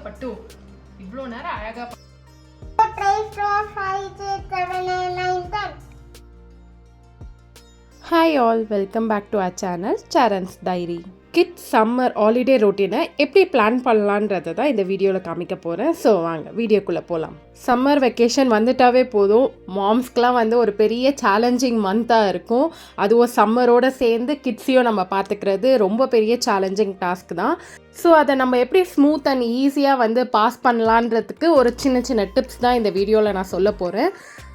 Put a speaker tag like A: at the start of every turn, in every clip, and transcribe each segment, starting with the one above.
A: பட்டு இவ்வளோ நேரம் அழகா hi all, welcome back to our channel Charan's diary. Kids summer holiday ரொட்டீனை எப்படி பிளான் பண்ணலான்றதை தான் இந்த வீடியோவில் காமிக்க போகிறேன். ஸோ வாங்க வீடியோக்குள்ளே போகலாம். சம்மர் வெக்கேஷன் வந்துட்டாவே போதும், மாம்ஸ்க்கெலாம் வந்து ஒரு பெரிய சேலஞ்சிங் மந்த்தாக இருக்கும். அதுவும் சம்மரோடு சேர்ந்து கிட்ஸையும் நம்ம பார்த்துக்கிறது ரொம்ப பெரிய சேலஞ்சிங் டாஸ்க் தான். ஸோ அதை நம்ம எப்படி ஸ்மூத் அண்ட் ஈஸியாக வந்து பாஸ் பண்ணலான்றதுக்கு ஒரு சின்ன சின்ன டிப்ஸ் தான் இந்த வீடியோவில் நான் சொல்ல போகிறேன்.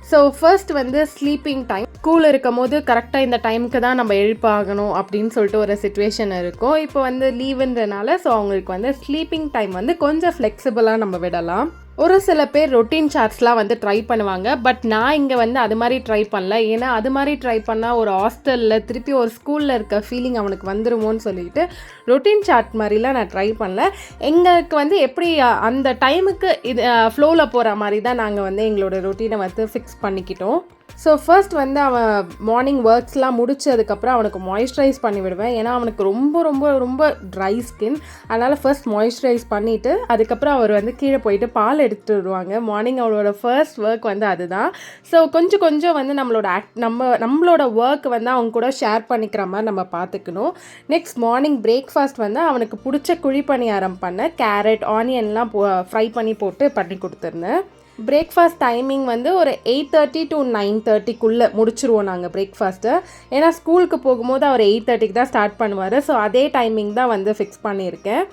A: ஸோ ஃபர்ஸ்ட் வந்து ஸ்லீப்பிங் டைம். ஸ்கூல் இருக்கும் போது கரெக்டாக இந்த டைமுக்கு தான் நம்ம எழுப்பாகணும் அப்படின்னு சொல்லிட்டு ஒரு சிச்சுவேஷன் இருக்கும். இப்போ வந்து லீவுன்றனால ஸோ அவங்களுக்கு வந்து ஸ்லீப்பிங் டைம் வந்து கொஞ்சம் ஃப்ளெக்சிபிளாக நம்ம விடலாம். ஒரு சில பேர் ரொட்டீன் சார்ட்ஸ்லாம் வந்து ட்ரை பண்ணுவாங்க. பட் நான் இங்கே வந்து அது மாதிரி ட்ரை பண்ணல. ஏன்னா அது மாதிரி ட்ரை பண்ணால் ஒரு ஹாஸ்டலில் திருப்பி ஒரு ஸ்கூலில் இருக்க ஃபீலிங் அவனுக்கு வந்துருமோன்னு சொல்லிட்டு ரொட்டீன் சார்ட் மாதிரிலாம் நான் ட்ரை பண்ணல. எங்களுக்கு வந்து எப்படி அந்த டைமுக்கு இது ஃப்ளோவில் போகிற மாதிரி தான் நாங்கள் வந்து எங்களோட ரொட்டீனை வந்து ஃபிக்ஸ் பண்ணிக்கிட்டோம். ஸோ ஃபர்ஸ்ட் வந்து அவன் மார்னிங் ஒர்க்ஸ்லாம் முடிச்சதுக்கப்புறம் அவனுக்கு மாய்ஸ்சரைஸ் பண்ணி விடுவேன். ஏன்னா அவனுக்கு ரொம்ப ரொம்ப ரொம்ப ட்ரை ஸ்கின். அதனால் ஃபர்ஸ்ட் மாய்ஸ்சரைஸ் பண்ணிவிட்டு அதுக்கப்புறம் அவர் வந்து கீழே போயிட்டு பால் எடுத்துகிட்டு வருவாங்க. மார்னிங் அவளோட ஃபர்ஸ்ட் ஒர்க் வந்து அதுதான். ஸோ கொஞ்சம் கொஞ்சம் வந்து நம்மளோட ஒர்க் வந்து அவங்க கூட ஷேர் பண்ணிக்கிற மாதிரி நம்ம பார்த்துக்கணும். நெக்ஸ்ட் மார்னிங் பிரேக்ஃபாஸ்ட் வந்து அவனுக்கு பிடிச்ச குழிப்பணியாரம் பண்ண கேரட் ஆனியன்லாம் ஃப்ரை பண்ணி கொடுத்துருந்தேன். பிரேக்ஃபாஸ்ட் டைமிங் வந்து ஒரு 8:30 to 9:30க்குள்ளே முடிச்சிருவோம் நாங்கள் பிரேக்ஃபாஸ்ட்டை. ஏன்னா ஸ்கூலுக்கு போகும்போது அவர் 8:30க்கு தான் ஸ்டார்ட் பண்ணுவார். ஸோ அதே டைமிங் தான் வந்து ஃபிக்ஸ் பண்ணியிருக்கேன்.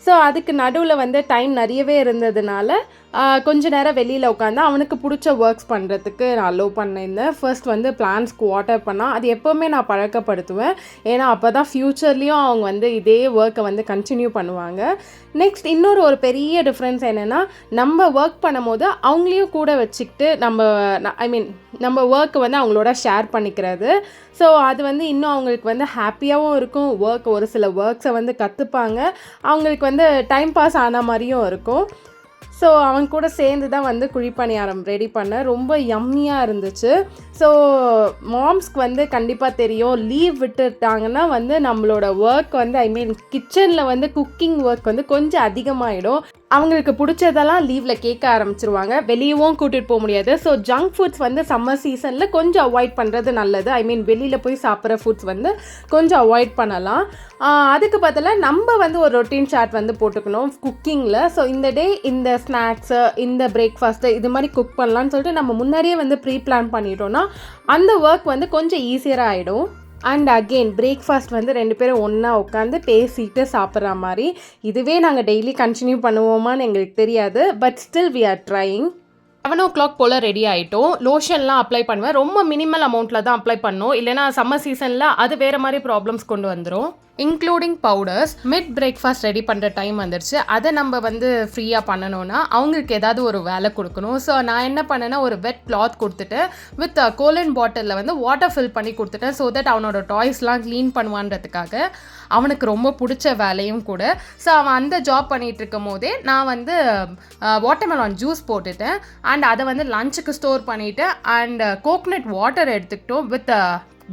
A: ஸோ அதுக்கு நடுவில் வந்து டைம் நிறையவே இருந்ததுனால கொஞ்ச நேரம் வெளியில் உட்காந்து அவனுக்கு பிடிச்ச ஒர்க்ஸ் பண்ணுறதுக்கு நான் அலோவ் பண்ணியிருந்தேன். ஃபர்ஸ்ட் வந்து பிளான்ஸ்க்கு வாட்டர் பண்ணால் அது எப்போவுமே நான் பழக்கப்படுத்துவேன். ஏன்னா அப்போ தான் ஃப்யூச்சர்லேயும் அவங்க வந்து இதே ஒர்க்கை வந்து கண்டினியூ பண்ணுவாங்க. நெக்ஸ்ட் இன்னொரு பெரிய டிஃப்ரென்ஸ் என்னென்னா, நம்ம ஒர்க் பண்ணும் போது அவங்களையும் கூட வச்சுக்கிட்டு நம்ம ஒர்க்கை வந்து அவங்களோட ஷேர் பண்ணிக்கிறது. ஸோ அது வந்து இன்னும் அவங்களுக்கு வந்து ஹாப்பியாகவும் இருக்கும். ஒரு சில ஒர்க்ஸை வந்து கற்றுப்பாங்க. அவங்களுக்கு வந்து டைம் பாஸ் ஆன மாதிரியும் இருக்கும். ஸோ அவங்க கூட சேர்ந்து தான் வந்து குழிப்பணியாரம் ரெடி பண்ண ரொம்ப யம்மியாக இருந்துச்சு. ஸோ மாம்ஸ்க்கு வந்து கண்டிப்பாக தெரியும், லீவ் விட்டுட்டாங்கன்னா வந்து நம்மளோட ஒர்க் வந்து கிச்சனில் வந்து குக்கிங் ஒர்க் வந்து கொஞ்சம் அதிகமாகிடும். அவங்களுக்கு பிடிச்சதெல்லாம் லீவில் கேட்க ஆரம்பிச்சிருவாங்க. வெளியவும் கூட்டிகிட்டு போக முடியாது. ஸோ ஜங்க் ஃபுட்ஸ் வந்து சம்மர் சீசனில் கொஞ்சம் அவாய்ட் பண்ணுறது நல்லது. வெளியில் போய் சாப்பிட்ற ஃபுட்ஸ் வந்து கொஞ்சம் அவாய்ட் பண்ணலாம். அதுக்கு பதிலாக நம்ம வந்து ஒரு ரொட்டீன் சார்ட் வந்து போட்டுக்கணும் குக்கிங்கில். ஸோ இந்த டே இந்த ஸ்நாக்ஸு இந்த பிரேக்ஃபாஸ்ட்டு இது மாதிரி குக் பண்ணலான்னு சொல்லிட்டு நம்ம முன்னாடியே வந்து ப்ரீ பிளான் பண்ணிட்டோன்னா அந்த ஒர்க் வந்து கொஞ்சம் ஈஸியராக ஆகிடும். அண்ட் அகெயின் பிரேக்ஃபாஸ்ட் வந்து 2 பேரும் ஒன்றா உட்காந்து பேசிட்டு சாப்பிட்ற மாதிரி. இதுவே நாங்கள் டெய்லி கண்டினியூ பண்ணுவோமான்னு எங்களுக்கு தெரியாது. But still we are trying. 7 o'clock போல் ரெடி ஆகிட்டோம். லோஷன்லாம் அப்ளை பண்ணுவேன். ரொம்ப மினிமல் அமௌண்ட்டில் தான் அப்ளை பண்ணோம். இல்லைனா சம்மர் சீசனில் அது வேறு மாதிரி ப்ராப்ளம்ஸ் கொண்டு வந்துடும். Including powders. Mid breakfast ready பண்ணுற டைம் வந்துடுச்சு. அதை நம்ம வந்து ஃப்ரீயாக பண்ணணும்னா அவங்களுக்கு ஏதாவது ஒரு வேலை கொடுக்கணும். ஸோ நான் என்ன பண்ணேன்னா, ஒரு வெட் கிளாத் கொடுத்துட்டு வித் கோலன் பாட்டிலில் வந்து வாட்டர் ஃபில் பண்ணி கொடுத்துட்டேன். ஸோ தட் அவனோட டாய்ஸ்லாம் க்ளீன் பண்ணுவான்றதுக்காக. அவனுக்கு ரொம்ப பிடிச்ச வேலையும் கூட. ஸோ அவன் அந்த ஜாப் பண்ணிகிட்டு இருக்கும் போதே நான் வந்து வாட்டர்மெலான் ஜூஸ் போட்டுட்டேன். அண்ட் அதை வந்து லஞ்சுக்கு ஸ்டோர் பண்ணிவிட்டேன். அண்ட் கோகனட் வாட்டர் எடுத்துக்கிட்டோம் வித்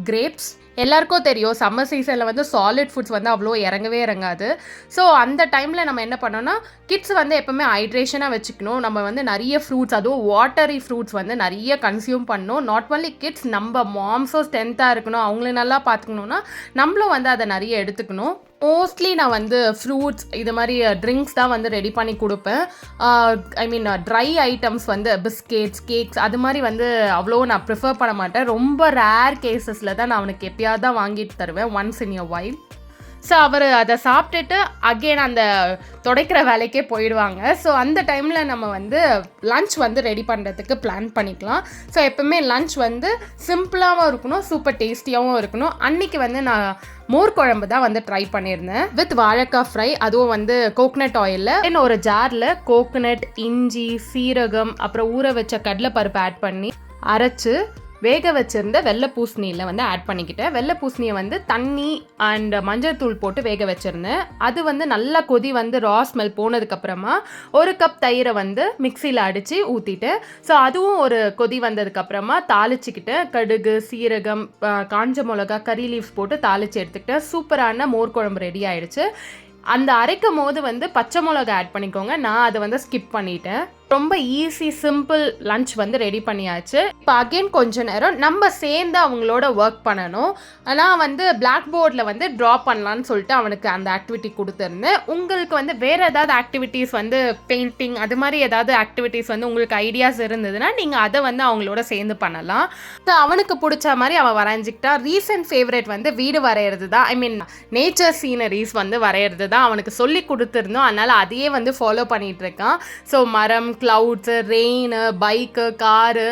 A: கிரேப்ஸ். எல்லாருக்கும் தெரியும் சம்மர் சீசனில் வந்து சாலிட் ஃபுட்ஸ் வந்து அவ்வளோ இறங்காது. ஸோ அந்த டைமில் நம்ம என்ன பண்ணோன்னா, கிட்ஸ் வந்து எப்போவுமே ஹைட்ரேஷனாக வச்சுக்கணும். நம்ம வந்து நிறைய ஃப்ரூட்ஸ், அதுவும் வாட்டரி ஃப்ரூட்ஸ் வந்து நிறைய கன்சியூம் பண்ணணும். நாட் ஒன்லி கிட்ஸ், நம்ம மாம்ஸும் ஸ்ட்ரென்த்தாக இருக்கணும், அவங்கள நல்லா பார்த்துக்கணுன்னா நம்மளும் வந்து அதை நிறைய எடுத்துக்கணும். மோஸ்ட்லி நான் வந்து ஃப்ரூட்ஸ் இது மாதிரி ட்ரிங்க்ஸ் தான் வந்து ரெடி பண்ணி கொடுப்பேன். ட்ரை ஐட்டம்ஸ் வந்து பிஸ்கெட்ஸ், கேக்ஸ் அது மாதிரி வந்து அவ்வளோ நான் ப்ரிஃபர் பண்ண மாட்டேன். ரொம்ப ரேர் கேசஸில் தான் நான் அவனுக்கு எப்பயாவது தான் வாங்கிட்டு தருவேன், once in a while. So அவர் அதை சாப்பிட்டுட்டு அகெயின் அந்த துடைக்கிற வேலைக்கே போயிடுவாங்க. ஸோ அந்த டைமில் நம்ம வந்து லன்ச் வந்து ரெடி பண்ணுறதுக்கு பிளான் பண்ணிக்கலாம். ஸோ எப்போவுமே லன்ச் வந்து சிம்பிளாகவும் இருக்கணும், சூப்பர் டேஸ்டியாகவும் இருக்கணும். அன்றைக்கி வந்து நான் மோர் குழம்பு தான் வந்து ட்ரை பண்ணியிருந்தேன் வித் வாழைக்காய் ஃப்ரை. அதுவும் வந்து கோகனட் ஆயிலில் ஒரு ஜாரில் கோகனட், இஞ்சி, சீரகம், அப்புறம் ஊற வச்ச கடலைப்பருப்பு ஆட் பண்ணி அரைச்சி வேக வச்சுருந்த வெள்ளை பூசணியில் வந்து ஆட் பண்ணிக்கிட்டேன். வெள்ளை பூசணியை வந்து தண்ணி அண்ட் மஞ்சள் தூள் போட்டு வேக வச்சுருந்தேன். அது வந்து நல்லா கொதி வந்து ரா ஸ்மெல் போனதுக்கப்புறமா 1 கப் தயிரை வந்து மிக்சியில் அடித்து ஊற்றிட்டேன். ஸோ அதுவும் ஒரு கொதி வந்ததுக்கப்புறமா தாளிச்சிக்கிட்டேன். கடுகு, சீரகம், காஞ்ச மிளகா, கறி லீவ்ஸ் போட்டு தாளித்து எடுத்துக்கிட்டேன். சூப்பரான மோர் குழம்பு ரெடி ஆகிடுச்சு. அந்த அரைக்கும் போது வந்து பச்சை மிளகா ஆட் பண்ணிக்கோங்க. நான் அதை வந்து ஸ்கிப் பண்ணிட்டேன். ரொம்ப ஈஸி சிம்பிள் லஞ்ச் வந்து ரெடி பண்ணியாச்சு. இப்போ அகெயின் கொஞ்ச நேரம் நம்ம சேர்ந்து அவங்களோட ஒர்க் பண்ணணும். நான் வந்து பிளாக் போர்டில் வந்து ட்ரா பண்ணலான்னு சொல்லிட்டு அவனுக்கு அந்த ஆக்டிவிட்டி கொடுத்துருந்தேன். உங்களுக்கு வந்து வேறு ஏதாவது ஆக்டிவிட்டீஸ் வந்து பெயிண்டிங் அது மாதிரி ஏதாவது ஆக்டிவிட்டீஸ் வந்து உங்களுக்கு ஐடியாஸ் இருந்ததுன்னா நீங்கள் அதை வந்து அவங்களோட சேர்ந்து பண்ணலாம். ஸோ அவனுக்கு பிடிச்ச மாதிரி அவன் வரைஞ்சிக்கிட்டான். ரீசன்ட் ஃபேவரட் வந்து வீடு வரைகிறது தான். ஐ மீன் நேச்சர் சீனரிஸ் வந்து வரைகிறது தான் அவனுக்கு சொல்லி கொடுத்துருந்தோம். அதனால் அதையே வந்து ஃபாலோ பண்ணிகிட்டு இருக்கான். ஸோ மரம், clouds, rain, bike, car,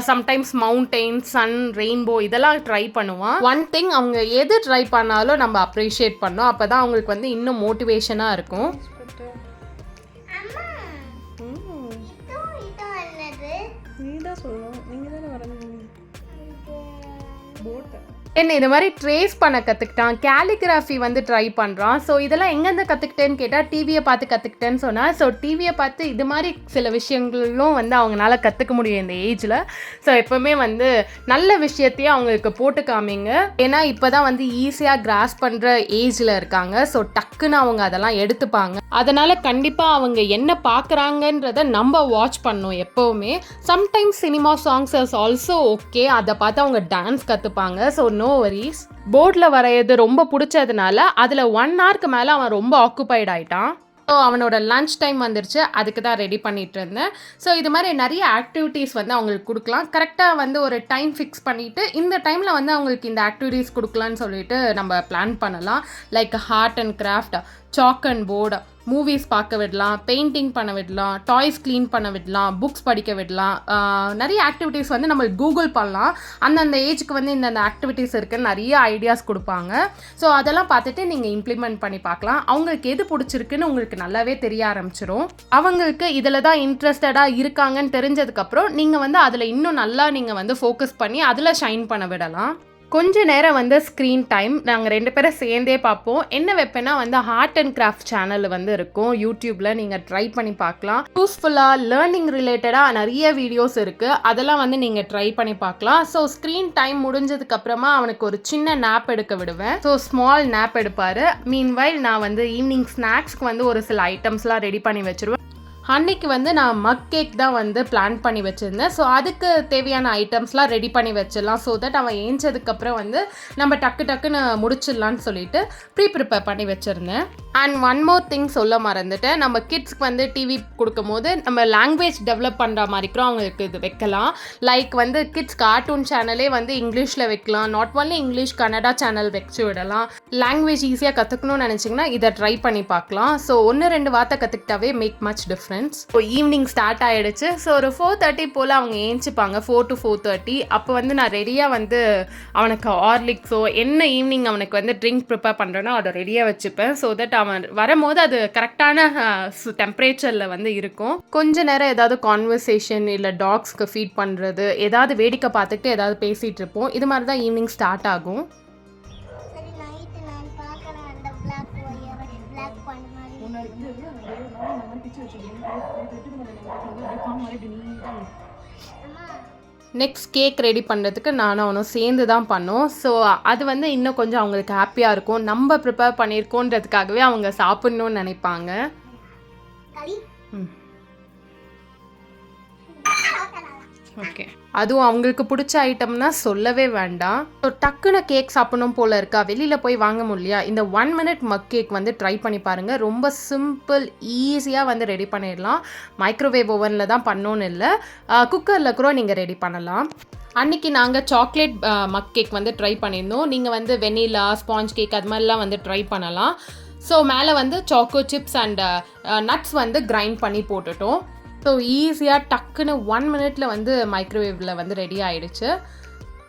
A: sometimes mountain, sun, rainbow இதெல்லாம் ட்ரை பண்ணுவான். ஒன் திங், அவங்க எது ட்ரை பண்ணாலும் நம்ம அப்ரிஷியேட் பண்ணோம். அப்போ தான் அவங்களுக்கு வந்து இன்னும் மோட்டிவேஷனாக இருக்கும். என்ன இது மாதிரி ட்ரேஸ் பண்ண கற்றுக்கிட்டான். கேலிகிராஃபி வந்து ட்ரை பண்ணுறான். ஸோ இதெல்லாம் எங்கேருந்து கற்றுக்கிட்டேன்னு கேட்டால் டிவியை பார்த்து கற்றுக்கிட்டேன்னு சொன்னால். ஸோ டிவியை பார்த்து இது மாதிரி சில விஷயங்களும் வந்து அவங்களால கற்றுக்க முடியும் இந்த ஏஜில். ஸோ எப்போவுமே வந்து நல்ல விஷயத்தையும் அவங்களுக்கு போட்டு காமிங்க. ஏன்னா இப்போ தான் வந்து ஈஸியாக கிராஸ் பண்ணுற ஏஜில் இருக்காங்க. ஸோ டக்குன்னு அவங்க அதெல்லாம் எடுத்துப்பாங்க. அதனால் கண்டிப்பாக அவங்க என்ன பார்க்குறாங்கன்றத நம்ம வாட்ச் பண்ணணும் எப்போவுமே. Sometimes cinema songs is also okay. அதை பார்த்து அவங்க டான்ஸ் கற்றுப்பாங்க. So no worries. போர்டில் வரைகிறது ரொம்ப பிடிச்சதுனால அதில் 1 ஹவருக்கு மேலே அவன் ரொம்ப ஆக்குபைட் ஆகிட்டான். ஸோ அவனோட லன்ச் டைம் வந்துருச்சு. அதுக்கு தான் ரெடி பண்ணிகிட்டு இருந்தேன். ஸோ இது மாதிரி நிறைய ஆக்டிவிட்டீஸ் வந்து அவங்களுக்கு கொடுக்கலாம். கரெக்டாக வந்து ஒரு டைம் ஃபிக்ஸ் பண்ணிவிட்டு இந்த டைமில் வந்து அவங்களுக்கு இந்த ஆக்டிவிட்டீஸ் கொடுக்கலான்னு சொல்லிட்டு நம்ம பிளான் பண்ணலாம். Like art and craft, chalk and board, movies பார்க்க விடலாம், பெயிண்டிங் பண்ண விடலாம், டாய்ஸ் க்ளீன் பண்ண விடலாம், புக்ஸ் படிக்க விடலாம். நிறைய ஆக்டிவிட்டீஸ் வந்து நம்ம கூகுள் பண்ணலாம். அந்தந்த ஏஜுக்கு வந்து இந்தந்த ஆக்டிவிட்டீஸ் இருக்குன்னு நிறைய ஐடியாஸ் கொடுப்பாங்க. ஸோ அதெல்லாம் பார்த்துட்டு நீங்கள் இம்ப்ளிமெண்ட் பண்ணி பார்க்கலாம். அவங்களுக்கு எது பிடிச்சிருக்குன்னு உங்களுக்கு நல்லாவே தெரிய ஆரம்பிச்சிடும். அவங்களுக்கு இதில் தான் இன்ட்ரெஸ்டடாக இருக்காங்கன்னு தெரிஞ்சதுக்கப்புறம் நீங்கள் வந்து அதில் இன்னும் நல்லா நீங்கள் வந்து ஃபோக்கஸ் பண்ணி அதில் ஷைன் பண்ண விடலாம். கொஞ்ச நேரம் வந்து ஸ்க்ரீன் டைம் நாங்கள் 2 பேரும் சேர்ந்தே பார்ப்போம். என்ன வைப்பேன்னா வந்து ஆர்ட் அண்ட் கிராஃப்ட் சேனல் வந்து இருக்கும் யூடியூப்பில். நீங்கள் ட்ரை பண்ணி பார்க்கலாம். யூஸ்ஃபுல்லாக லேர்னிங் ரிலேட்டடாக நிறைய வீடியோஸ் இருக்குது. அதெல்லாம் வந்து நீங்கள் ட்ரை பண்ணி பார்க்கலாம். ஸோ ஸ்க்ரீன் டைம் முடிஞ்சதுக்கப்புறமா அவனுக்கு ஒரு சின்ன நேப் எடுக்க விடுவேன். ஸோ ஸ்மால் நேப் எடுப்பார். மீன்வைல் நான் வந்து ஈவினிங் ஸ்நாக்ஸ்க்கு வந்து ஒரு சில ஐட்டம்ஸ்லாம் ரெடி பண்ணி வச்சுருவேன். அன்னைக்கு வந்து நான் மக் கேக் தான் வந்து பிளான் பண்ணி வச்சுருந்தேன். ஸோ அதுக்கு தேவையான ஐட்டம்ஸ்லாம் ரெடி பண்ணி வச்சிடலாம். ஸோ தட் அவன் ஏஞ்சதுக்கப்புறம் வந்து நம்ம டக்குன்னு முடிச்சிடலான்னு சொல்லிட்டு ப்ரிப்பேர் பண்ணி வச்சுருந்தேன். அண்ட் ஒன் மோர் திங் சொல்ல மறந்துட்டேன். நம்ம கிட்ஸ்க்கு வந்து டிவி கொடுக்கும் போது நம்ம லாங்குவேஜ் டெவலப் பண்ணுற மாதிரிக்கும் அவங்களுக்கு இது வைக்கலாம். லைக் வந்து கிட்ஸ் கார்ட்டூன் சேனலே வந்து இங்கிலீஷில் வைக்கலாம். Not only English, Kannada channel வச்சு விடலாம். லாங்குவேஜ் ஈஸியாக கற்றுக்கணும்னு நினச்சிங்கன்னா இதை ட்ரை பண்ணி பார்க்கலாம். ஸோ 1-2 வார்த்தை கற்றுக்கிட்டாவே make much difference. So evening start ஆகிடுச்சு. ஸோ ஒரு 4:30 போல் அவங்க ஏஞ்சிப்பாங்க. 4 to 4:30. அப்போ வந்து நான் ரெடியாக வந்து அவனுக்கு ஹார்லிக்ஸோ என்ன ஈவினிங் அவனுக்கு வந்து ட்ரிங்க் ப்ரிப்பேர் பண்ணுறேனோ அதை ரெடியாக வச்சுப்பேன். ஸோ தட் அவன் வரும்போது அது கரெக்டான டெம்பரேச்சரில் வந்து இருக்கும். கொஞ்ச நேரம் ஏதாவது கான்வர்சேஷன் இல்லை டாக்ஸ்க்கு ஃபீட் பண்ணுறது, ஏதாவது வேடிக்கை பார்த்துட்டு ஏதாவது பேசிகிட்டு இருப்போம். இது மாதிரி தான் ஈவினிங் ஸ்டார்ட் ஆகும். நெக்ஸ்ட் கேக் ரெடி பண்ணுறதுக்கு நானும் அவனும் சேர்ந்து தான் பண்ணோம். ஸோ அது வந்து இன்னும் கொஞ்சம் அவங்களுக்கு ஹாப்பியாக இருக்கும். நம்ம ப்ரிப்பேர் பண்ணியிருக்கோன்றதுக்காகவே அவங்க சாப்பிட்ணுன்னு நினைப்பாங்க. ஓகே, அதுவும் அவங்களுக்கு பிடிச்ச ஐட்டம்னா சொல்லவே வேண்டாம். ஸோ டக்குன்னு கேக் சாப்பிடணும் போல் இருக்கா, வெளியில் போய் வாங்க முடியலையா, இந்த 1 minute மக் கேக் வந்து ட்ரை பண்ணி பாருங்கள். ரொம்ப சிம்பிள், ஈஸியாக வந்து ரெடி பண்ணிடலாம். மைக்ரோவேவ் ஓவனில் தான் பண்ணோன்னு இல்லை, குக்கரில் கூட நீங்கள் ரெடி பண்ணலாம். அன்றைக்கி நாங்கள் சாக்லேட் மக் கேக் வந்து ட்ரை பண்ணியிருந்தோம். நீங்கள் வந்து வெனிலா, ஸ்பாஞ்ச் கேக் அது மாதிரிலாம் வந்து ட்ரை பண்ணலாம். ஸோ மேலே வந்து சாக்கோ சிப்ஸ் அண்ட் நட்ஸ் வந்து கிரைண்ட் பண்ணி போட்டுட்டோம். ஸோ ஈஸியாக டக்குன்னு 1 minute வந்து மைக்ரோவேவில் வந்து ரெடி ஆகிடுச்சு.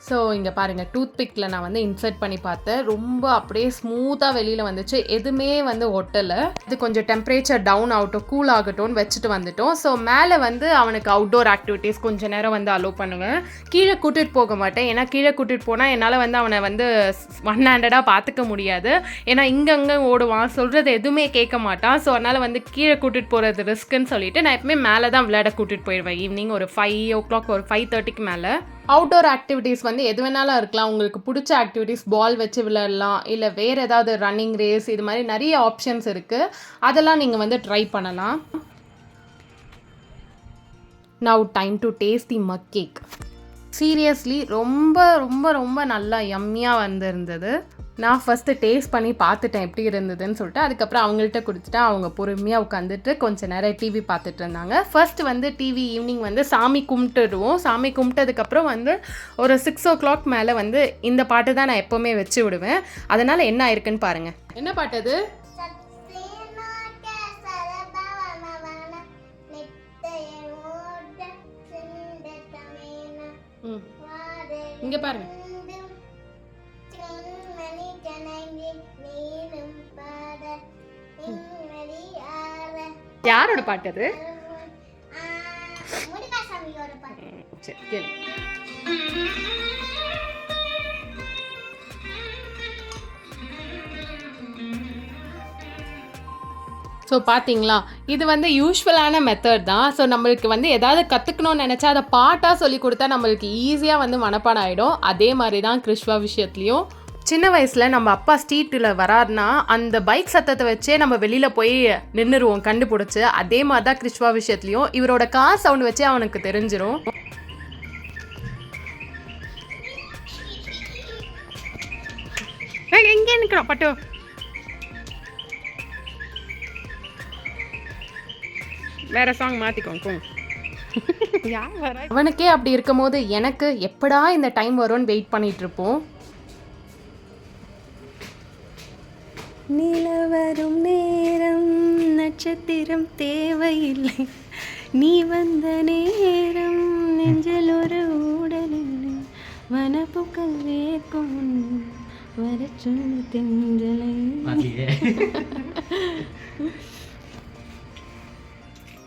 A: ஸோ இங்கே பாருங்கள், டூத் பிக்கில் நான் வந்து இன்சர்ட் பண்ணி பார்த்தேன். ரொம்ப அப்படியே ஸ்மூத்தாக வெளியில் வந்துச்சு, எதுவுமே வந்து ஒட்டலை. இது கொஞ்சம் டெம்பரேச்சர் டவுன் ஆகட்டும், கூல் ஆகட்டும்னு வச்சுட்டு வந்துட்டோம். ஸோ மேலே வந்து அவனுக்கு அவுட்டோர் ஆக்டிவிட்டீஸ் கொஞ்சம் நேரம் வந்து அலோவ் பண்ணுவேன். கீழே கூட்டிகிட்டு போக மாட்டேன், ஏன்னா கீழே கூட்டிகிட்டு போனால் என்னால் வந்து அவனை வந்து ஒன் ஹேண்டடாக பார்த்துக்க முடியாது. ஏன்னா இங்கங்கே ஓடுவான், சொல்கிறது எதுவுமே கேட்க மாட்டான். ஸோ அதனால் வந்து கீழே கூட்டிகிட்டு போகிறது ரிஸ்க்குன்னு சொல்லிட்டு நான் எப்பவுமே மேலே தான் விளையாட கூட்டிகிட்டு போயிடுவேன். ஈவினிங் ஒரு 5 o'clock, ஒரு 5:30க்கு மேலே. அவுட்டோர் ஆக்டிவிட்டீஸ் வந்து எது வேணாலும் இருக்கலாம். உங்களுக்கு பிடிச்ச ஆக்டிவிட்டீஸ், பால் வச்சு விளையாடலாம், இல்லை வேறு ஏதாவது ரன்னிங் ரேஸ், இது மாதிரி நிறைய ஆப்ஷன்ஸ் இருக்குது. அதெல்லாம் நீங்கள் வந்து ட்ரை பண்ணலாம். Now time to taste the mug cake. Seriously ரொம்ப ரொம்ப ரொம்ப நல்லா யம்மியாக வந்திருந்தது. நான் ஃபஸ்ட்டு டேஸ்ட் பண்ணி பார்த்துட்டேன் எப்படி இருந்ததுன்னு சொல்லிட்டு. அதுக்கப்புறம் அவங்கள்ட்ட கொடுத்துட்டு அவங்க பொறுமையாக உட்காந்துட்டு கொஞ்சம் நேரம் டிவி பார்த்துட்டு இருந்தாங்க. ஃபர்ஸ்ட் வந்து டிவி ஈவினிங் வந்து சாமி கும்பிட்டுடுவோம். சாமி கும்பிட்டதுக்கப்புறம் வந்து ஒரு 6 o'clock மேலே வந்து இந்த பாட்டு தான் நான் எப்போவுமே வச்சு விடுவேன். அதனால் என்ன ஆயிருக்குன்னு பாருங்கள். என்ன பாட்டு அது? இங்கே பாருங்க, யாரோட பாட்டு அது? சரி கேளு. ஸோ பார்த்தீங்களா, இது வந்து யூஸ்வலான மெத்தட் தான். ஸோ நம்மளுக்கு வந்து எதாவது கற்றுக்கணும்னு நினச்சா அதை பாட்டாக சொல்லி கொடுத்தா நம்மளுக்கு ஈஸியாக வந்து மனப்பாடம் ஆகிடும். அதே மாதிரி தான் கிருஷ்வா விஷயத்துலையும். சின்ன வயசில் நம்ம அப்பா ஸ்ட்ரீட்டில் வராருன்னா அந்த பைக் சத்தத்தை வச்சே நம்ம வெளியில் போய் நின்றுருவோம் கண்டுபிடிச்சி. அதே மாதிரி தான் கிருஷ்வா விஷயத்துலையும் இவரோட கார் சவுண்ட் வச்சே அவனுக்கு தெரிஞ்சிடும். எங்கே நிற்கிறோம் பட்டு? வேற சாங் மாற்றிக்கோங்க. அவனுக்கே அப்படி இருக்கும் போது எனக்கு எப்படா இந்த டைம் வரும்னு வெயிட் பண்ணிட்டு இருப்போம்.
B: நிலவரும் நேரம் நட்சத்திரம் தேவையில்லை, நீ வந்த நேரம் நெஞ்சில் ஒரு ஊடலில்லை, வனப்புக்கள் வேர்க்கும் வரச்சொன்ன தென்றலை.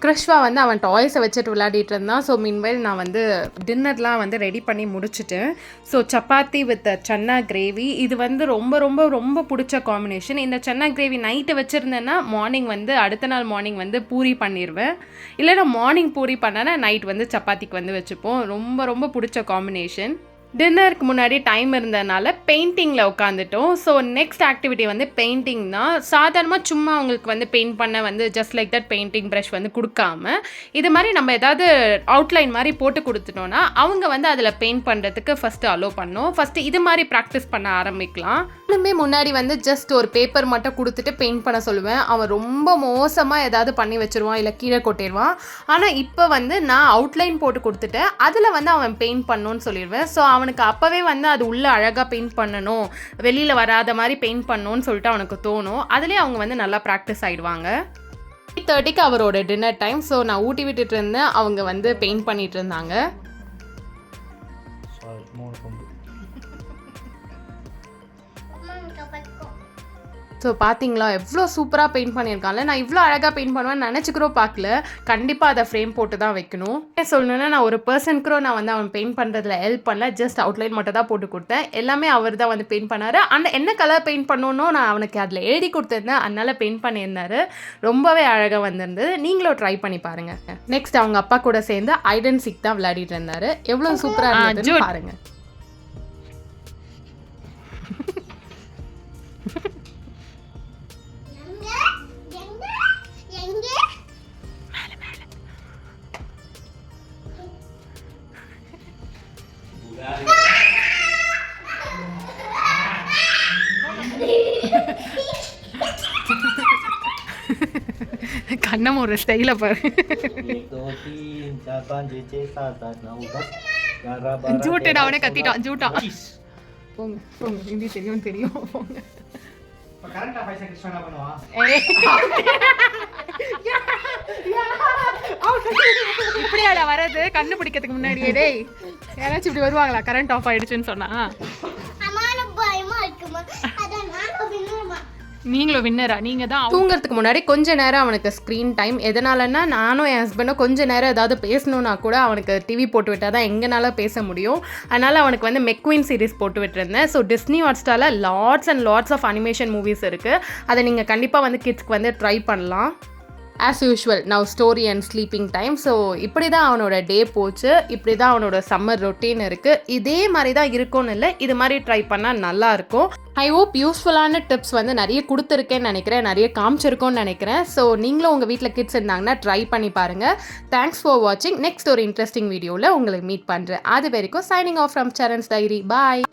A: கிருஷ்வா வந்து அவன் டாய்ஸை வச்சுட்டு விளையாடிட்டு இருந்தான். ஸோ மீன்வைல் நான் வந்து டின்னர்லாம் வந்து ரெடி பண்ணி முடிச்சுட்டேன். So chapati with chana gravy, இது வந்து ரொம்ப ரொம்ப ரொம்ப பிடிச்ச காம்பினேஷன். இந்த சன்னா கிரேவி நைட்டு வச்சுருந்தேன்னா மார்னிங் வந்து அடுத்த நாள் மார்னிங் வந்து பூரி பண்ணிடுவேன். இல்லைனா மார்னிங் பூரி பண்ணேன்னா நைட் வந்து சப்பாத்திக்கு வந்து வச்சுப்போம். ரொம்ப ரொம்ப பிடிச்ச காம்பினேஷன். டின்னருக்கு முன்னாடி டைம் இருந்ததுனால பெயிண்டிங்கில் உட்காந்துட்டோம். ஸோ நெக்ஸ்ட் ஆக்டிவிட்டி வந்து பெயிண்டிங் தான். சாதாரணமாக சும்மா அவங்களுக்கு வந்து பெயிண்ட் பண்ண வந்து just like that painting brush வந்து கொடுக்காம இது மாதிரி நம்ம ஏதாவது அவுட்லைன் மாதிரி போட்டு கொடுத்துட்டோன்னா அவங்க வந்து அதில் பெயிண்ட் பண்ணுறதுக்கு ஃபஸ்ட்டு அலோவ் பண்ணோம். ஃபஸ்ட்டு இது மாதிரி ப்ராக்டிஸ் பண்ண ஆரம்பிக்கலாம். இன்னுமே முன்னாடி வந்து ஜஸ்ட் ஒரு பேப்பர் மட்டும் கொடுத்துட்டு பெயிண்ட் பண்ண சொல்லுவேன். அவன் ரொம்ப மோசமாக ஏதாவது பண்ணி வச்சுருவான், இல்லை கீழே கொட்டிடுவான். ஆனால் இப்போ வந்து நான் அவுட்லைன் போட்டு கொடுத்துட்டேன், அதில் வந்து அவன் பெயிண்ட் பண்ணணும்னு சொல்லிடுவேன். ஸோ அவனுக்கு அப்போவே வந்து அது உள்ளே அழகாக பெயிண்ட் பண்ணணும், வெளியில் வராத மாதிரி பெயிண்ட் பண்ணணும்னு சொல்லிட்டு அவனுக்கு தோணும். அதுலேயே அவங்க வந்து நல்லா ப்ராக்டிஸ் ஆகிடுவாங்க. 8:30க்கு அவரோட டின்னர் டைம். ஸோ நான் ஊட்டி விட்டுட்டு இருந்தேன், அவங்க வந்து பெயிண்ட் பண்ணிட்டு இருந்தாங்க. ஸோ பார்த்தீங்களா எவ்வளோ சூப்பராக பெயிண்ட் பண்ணியிருக்கான்ல. நான் இவ்வளோ அழகாக பெயிண்ட் பண்ணுவேன்னு நினச்சிக்கிறோ பார்க்கல. கண்டிப்பாக அதை ஃப்ரேம் போட்டு தான் வைக்கணும். சொல்லணுன்னா நான் ஒரு பர்சனுக்குறோ நான் வந்து அவன் பெயிண்ட் பண்ணுறதுல ஹெல்ப் பண்ணல, ஜஸ்ட் அவுட்லைன் மட்டும் தான் போட்டு கொடுத்தேன். எல்லாமே அவர் தான் வந்து பெயிண்ட் பண்ணார். அந்த என்ன கலர் பெயிண்ட் பண்ணணும் நான் அவனுக்கு அதில் எழுதி கொடுத்துருந்தேன், அதனால் பெயிண்ட் பண்ணியிருந்தார். ரொம்பவே அழகாக வந்திருந்தது. நீங்களும் ட்ரை பண்ணி பாருங்கள். நெக்ஸ்ட் அவங்க அப்பா கூட சேர்ந்து ஐட் அண்ட் சீக் தான் விளையாடிட்டு இருந்தார். எவ்வளோ சூப்பராக இருந்ததுன்னு பாருங்கள். கண்ணம் ஒரு ஸ்டைல பாரு. ஜூட்டா அவனே கத்திட்டான். ஜூட்டா போங்க போங்க, ஹிந்தி தெரியும் தெரியும் போங்க. கரண்ட் ஆஃப் ஆயிடுச்சு கிருஷ்ணா பண்ணுவா.
B: இப்படியாடா வரது கண்டுபிடிக்கிறதுக்கு முன்னாடியே டேய் யாராச்சும் இப்படி வருவாங்களா கரண்ட் ஆஃப் ஆயிடுச்சுன்னு சொன்னா நீங்களும் வின்னரா நீங்கள் தான்
A: தூங்குறதுக்கு முன்னாடி கொஞ்ச நேரம் அவனுக்கு ஸ்க்ரீன் டைம். எதனாலன்னா நானும் என் ஹஸ்பண்டும் கொஞ்ச நேரம் ஏதாவது பேசணுன்னா கூட அவனுக்கு டிவி போட்டு விட்டால் தான் எங்கனால பேச முடியும். அதனால் அவனுக்கு வந்து மெக்வீன் சீரிஸ் போட்டு விட்டுருந்தேன். ஸோ டிஸ்னி ஹாட்ஸ்டாரில் lots and lots of animation movies இருக்குது. அதை நீங்கள் கண்டிப்பாக வந்து கிட்ஸ்க்கு வந்து ட்ரை பண்ணலாம். As usual now story and sleeping time. So இப்படி தான் அவனோட டே போச்சு. இப்படி தான் அவனோட சம்மர் ரொட்டீன் இருக்குது. இதே மாதிரி தான் இருக்கும்னு இல்லை, இது மாதிரி ட்ரை பண்ணால் நல்லாயிருக்கும். ஐ ஹோப் யூஸ்ஃபுல்லான டிப்ஸ் வந்து நிறைய கொடுத்துருக்கேன்னு நினைக்கிறேன், நிறைய காமிச்சிருக்கோன்னு நினைக்கிறேன். ஸோ நீங்களும் உங்கள் வீட்டில் கிட்ஸ் இருந்தாங்கன்னா ட்ரை பண்ணி பாருங்கள். தேங்க்ஸ் ஃபார் வாட்சிங். நெக்ஸ்ட் ஒரு இன்ட்ரெஸ்டிங் வீடியோவில் உங்களுக்கு மீட் பண்ணுறேன். அது வரைக்கும் signing off from Charan's diary. Bye.